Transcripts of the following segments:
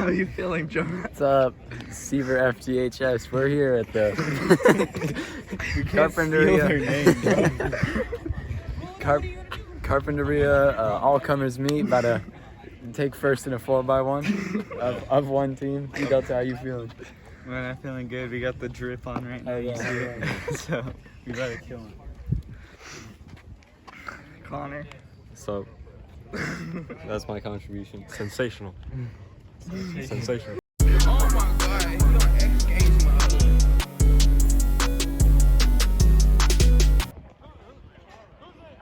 How are you feeling, Joe? What's up, Seaver FGHS? We're here at the Carpinteria all-comers meet. About to take first in a 4x1 of one team. Delta, how you feeling? Man, I'm feeling good. We got the drip on right now. You see it? So we better kill him. Connor. So that's my contribution. Sensational. Sensational. Oh my God, you don't engage my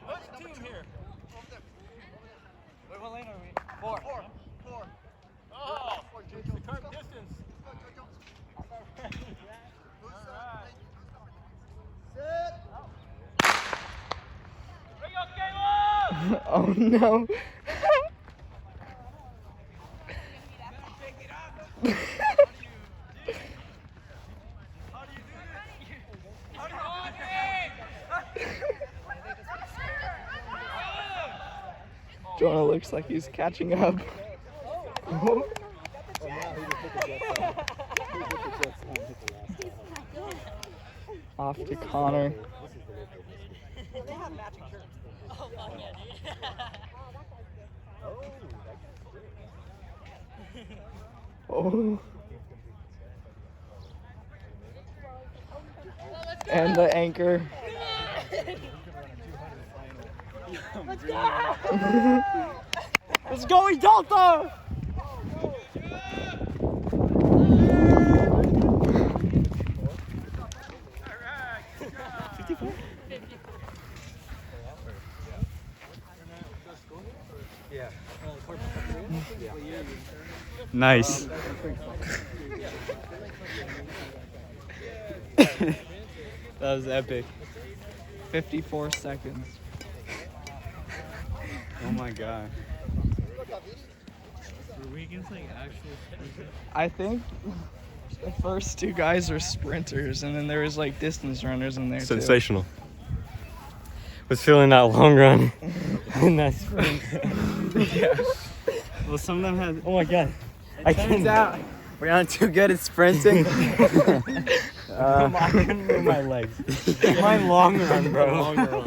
What's the team here? What lane are we? Four. Oh, the current distance. Oh no. Jonah looks like he's catching up. Off to Connor. Oh. And the anchor. Let's go! Let's go, Delta! Nice. That was epic. 54 seconds. Oh my god. I think the first two guys are sprinters, and then there was like distance runners in there too. Sensational. Was feeling that long run in that sprint. Yeah. Well, some of them had. Oh my god. I turns out we're not too good at sprinting. I couldn't move my legs. My long run, bro.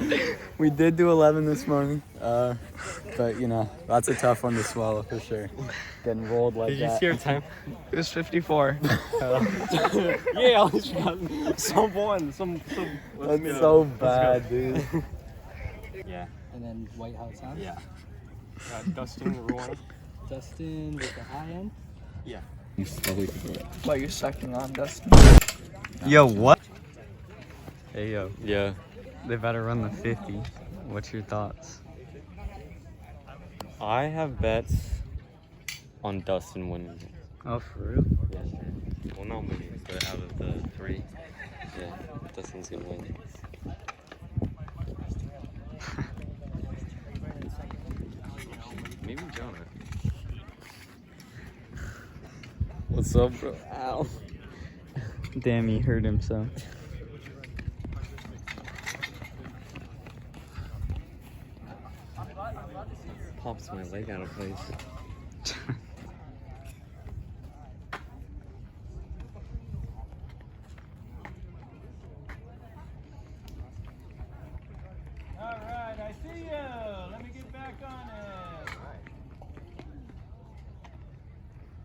We did do 11 this morning, but you know, that's a tough one to swallow for sure. Getting rolled like Did that. you see our time? It was 54. Yeah, I always forgot. Someone. That's so bad, dude. Yeah. And then White House, huh? Yeah. Dustin, Rwanda. Dustin with the high end. Yeah. What, you're sucking on, Dustin? Yo, what? Hey, yo. Yeah. They better run the 50. What's your thoughts? I have bets on Dustin winning it. Oh, for real? Yeah. Well, not winning, but out of the three, yeah, Dustin's gonna win. Maybe Jonah. What's up, bro? Ow. Damn, he hurt himself. Pops my leg out of place. Alright, I see you. Let me get back on it.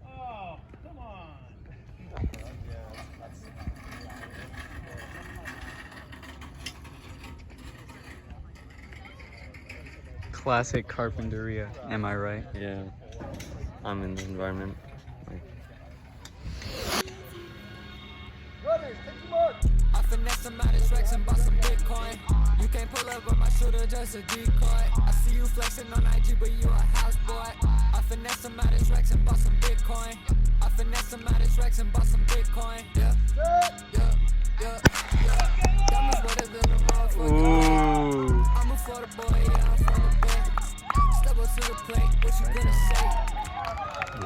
Oh, come on. Classic Carpinteria, am I right? Yeah. I'm in the environment. I finesse some out his Rex and bought some Bitcoin. You can't pull up on my shooter, just a decoy. I see you flexing on IG, but you a houseboy. I finesse some out his Rex and bought some Bitcoin. I finesse some out his Rex and bought some Bitcoin. Yeah, yeah, yeah, yeah. Diamonds wetter than a motherfucker. I'm a Florida boy, yeah, I'm from the bay. Step up to the plate, what you gonna say?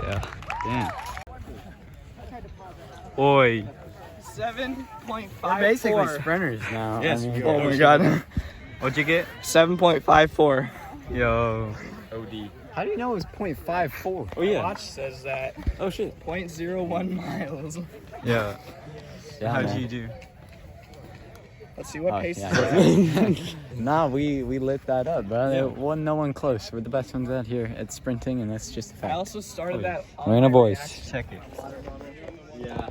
Yeah. Damn. Oi. 7.54. We're basically sprinters now. Yes, I mean, we Oh my god. What'd you get? 7.54. Yo. OD. How do you know it was 0.54? Oh yeah. Watch says that. Oh shit. 0.01 miles. Yeah. Yeah, How'd man. you do? Let's see what Oh, pace yeah. is that. Nah, we lit that up, bro. There wasn't no one close. We're the best ones out here at sprinting, and that's just a I fact. also started that. on Marina my boys. reaction. Check it. Yeah.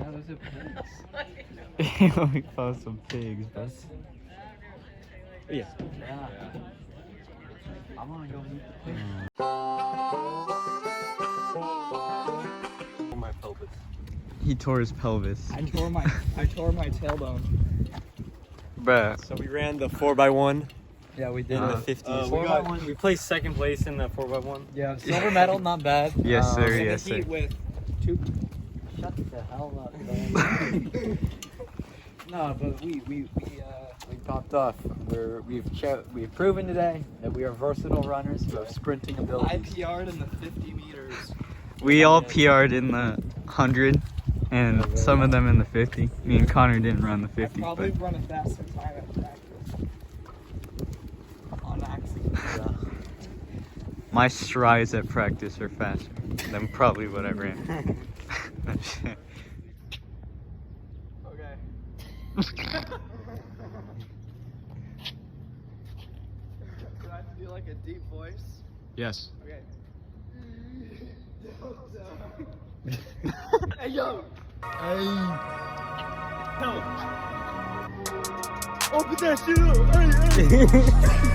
We found some pigs, bro. Yeah. I want to go meet the pig. My pelvis. He tore his pelvis. I tore my tailbone. Bruh. So we ran the 4x1 Yeah, we did in the it. 50s. We placed second place in the 4x1. Yeah, silver medal, not bad. Yes, sir. In Yes, the sir. heat with Shut the hell up, man. No, but we popped off. We've proven today that we are versatile runners who have sprinting I abilities. PR'd in the 50 meters. We all PR'd in the 100 and some of them in the 50. Me and Connor didn't run the I 50, probably but run a faster time at practice. On accident. my strides at practice are faster than probably what I ran. Okay. Do I have to do like a deep voice? Yes. Okay. Hey yo! Open that shit up! Hey, hey!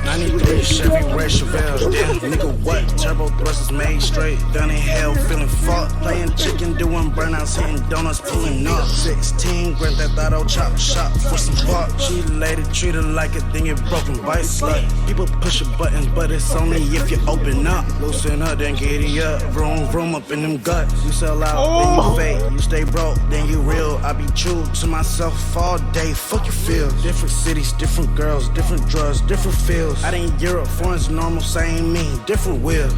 93 Chevy Red Chevelle, yeah, nigga what? Turbo thrusters made straight, down in hell, feeling fucked. Playing chicken, doing burnouts, hitting donuts, pulling up. 16, Grand Theft Auto, chop shop for some buck. She lady, treat her like a thing, it broken by slut. People pushing buttons, but it's only if you open up. Loosen up, then giddy up, vroom up in them guts. You sell out, then you fake. You stay broke, then you real. I be true to myself all day, fuck you feel. Different cities, different girls, different drugs, different feels. Out in Europe, foreign's normal, same me, different will.